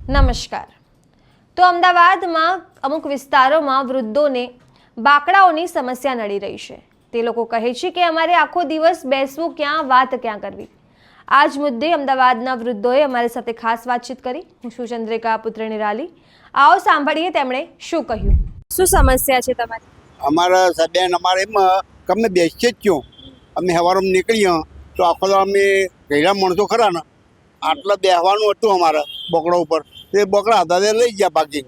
નમસ્કાર। તો અમદાવાદમાં અમુક વિસ્તારોમાં વૃદ્ધોને બાકડાઓની સમસ્યા નડી રહી છે। તે લોકો કહે છે કે અમારે આખો દિવસ બેસવું ક્યાં, વાત ક્યાં કરવી। આ જ મુદ્દે અમદાવાદના વૃદ્ધોએ અમારી સાથે ખાસ વાતચીત કરી। હું છું ચંદ્રિકા પુત્ર નિરાલી। આવો સાંભળીએ તેમણે શું કહ્યું। શું સમસ્યા છે તમારી? અમારા બેન અમારે એમાં અમે બેસીએ જ ક્यों, અમે સવારમાં નીકળીએ તો આખો તો અમે ઘેરા માણસો ખરા ને, આટલા બેસવાનું હતું અમારે બોકડા ઉપર, તે બોકડા હતા તે લઈ ગયા ભાગી,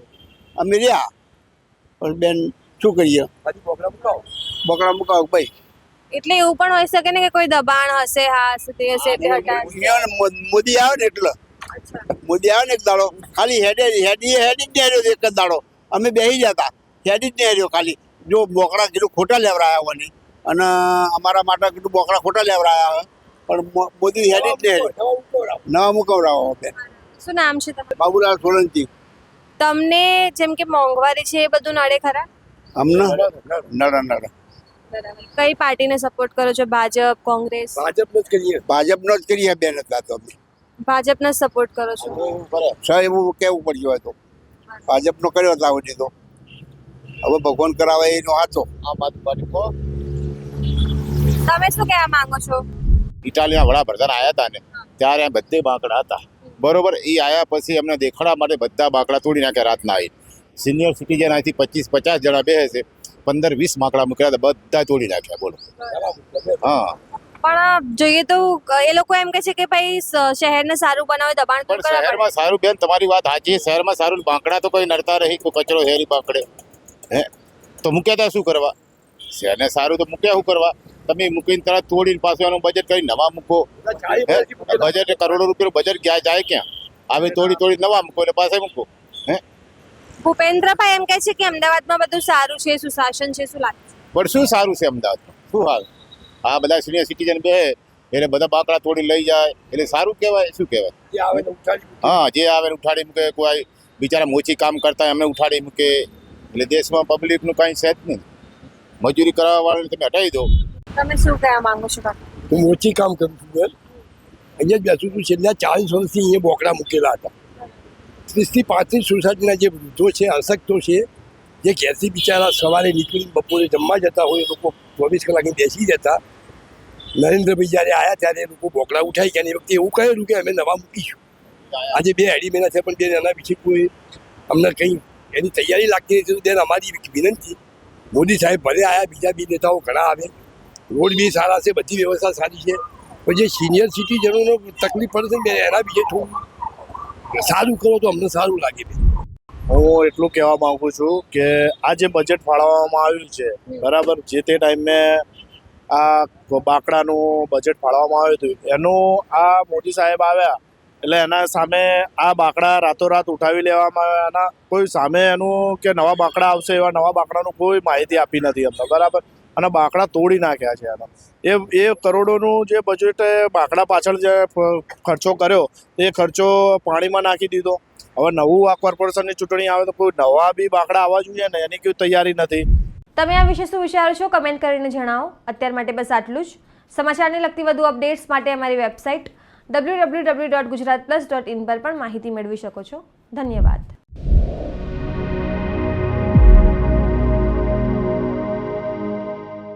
અમે રહ્યા। પણ બેન શું કરીએ, બોકડા મુકાવો ભાઈ। એટલે એવું પણ હોઈ શકે ને કે કોઈ દબાણ હશે, હા તે હશે તે હટાય। મોદી આવે ને એટલે મોદી આવે ને એક દાડો ખાલી હેડી જ નહીં આવ્યો, એક જ દાડો અમે બેસી જતા, હેડી જ નહીં આવ્યો ખાલી। જો બોકડા કીધું ખોટા લેવરાયા હોવાની, અને અમારા માટે કીધું બોકડા ખોટા લેવરાયા, પણ મોદી હેડી જ નહીં આવ્યો, નવા મુકવરાવો બેન। શું નામ છે તમારું? બાબુલાલ સોલંકી। તમને જેમ કે મોંઘવારી છે એ બધું નડે ખરા? અમને નડે। કઈ પાર્ટીને સપોર્ટ કરો છો? ભાજપ, કોંગ્રેસ? ભાજપનો જ કરીએ બેન, હતા તો અમે ભાજપને સપોર્ટ કરો છો? એવું કેવું પડ્યું હોય તો ભાજપનો કર્યો હતા આવડી તો, હવે ભગવાન કરાવે એનો હાથો। તમે શું કહેવા માંગો છો? ઇટાલીના વડાપ્રધાન આવ્યા હતા ને ત્યારે બધે બાંકડા હતા, બરોબર। એ આવ્યા પછી અમને દેખાડવા માટે બધા બાંકડા તોડી નાખ્યા રાતના આવી। સિનિયર સિટીઝન અહીંથી 25-50 જણા બેસે છે, 15-20 બાંકડા મૂક્યા હતા, બધા તોડી નાખ્યા, બોલો। હા, પણ જોઈએ તો એ લોકો એમ કહે છે કે ભાઈ શહેરને સારું બનાવે, દબાણ દૂર પણ કરવા શહેરમાં સારું બેન, તમારી વાત સાચી, શહેરમાં સારું, બાંકડા તો કોઈ નડતા રહી, કોઈ કચરો હેરી બાંકડે હે તો મૂક્યા હતા શું કરવા? શહેરને સારું તો મૂક્યા શું કરવા? તમે મૂકીને તરત તોડીને પાછું એનું બજેટ કરી નવા મૂકો, બજેટ કરોડો રૂપિયાનું બજેટ ક્યાં જાય, ક્યાં આવે? તોડી નવા મૂકો એટલે પાછા મૂકો। ભૂપેન્દ્રભાઈ એમ કહે છે કે અમદાવાદમાં બધું સારું છે, સુશાસન છે, શું લાગે છે? પણ શું સારું છે અમદાવાદમાં? શું હાલ? આ બધા સિનિયર સિટીઝન બે એટલે બધા બાંકડા તોડી લઈ જાય એટલે સારું કહેવાય? શું કહેવાય? હા, જે આવે ને ઉઠાડી મૂકે, કોઈ બિચારા મોચી કામ કરતા હોય એમને ઉઠાડી મૂકે, એટલે દેશમાં પબ્લિકનું કાંઈ છે જ નહીં। મજૂરી કરાવવા વાળાને તમે હટાવી દો। તમે શું કહેવા માંગો છો? હું ઓછી કામ કરું છું બેન, અહીંયા જ બેસું છું। છેલ્લા 40 વર્ષથી અહીંયા બોકડા મૂકેલા હતા। 30-35 સોસાયટીના જે વૃદ્ધો છે, અશક્તો છે, જે ઘેરથી બિચારા સવારે નીકળીને બપોરે જમવા જતા હોય, એ લોકો 24 કલાક બેસી જતા। નરેન્દ્રભાઈ જ્યારે આવ્યા ત્યારે એ લોકો બોકડા ઉઠાઈ ગયા, એ વખતે એવું કહેલું કે અમે નવા મૂકીશું। આજે 2 અઢી મહિના છે, પણ બેન એના વિશે કોઈ અમને કંઈ એની તૈયારી લાગતી નથી। બેન અમારી વિનંતી, મોદી સાહેબ ભલે આવ્યા, બીજા બી નેતાઓ ઘણા આવે, રોડ બી સારા છે, બધી વ્યવસ્થા સારી છે, પણ જે સિનિયર સિટીઝનોને તકલીફ પડે છે ને એના વિશે થોડું સારું કરો તો અમને સારું લાગે। હું એટલું કહેવા માંગુ છું કે આ જે બજેટ ફાળવવામાં આવ્યું છે, બરાબર, જે તે ટાઈમે આ બાંકડાનું બજેટ ફાળવવામાં આવ્યું હતું, એનું આ મોદી સાહેબ આવ્યા એટલે એના સામે આ બાંકડા રાતોરાત ઉઠાવી લેવામાં આવ્યા। એના કોઈ સામે એનું કે નવા બાંકડા આવશે એવા નવા બાંકડાનું કોઈ માહિતી આપી નથી અમને, બરાબર, અને બાંકડા તોડી નાખ્યા છે એનો। એ કરોડોનું જે બજેટ બાંકડા પાછળ જે ખર્ચો કર્યો એ ખર્ચો પાણીમાં નાખી દીધો। હવે નવું આ કોર્પોરેશનની ચૂંટણી આવે તો કોઈ નવા બી બાંકડા આવવા જોઈએ ને, એની કોઈ તૈયારી નથી। તમે આ વિશે શું વિચારો છો? કમેન્ટ કરીને જણાવો। અત્યાર માટે બસ આટલું જ। સમાચારને લગતી વધુ અપડેટ્સ માટે અમારી વેબસાઇટ www.gujaratplus.in પર પણ માહિતી મેળવી શકો છો। ધન્યવાદ।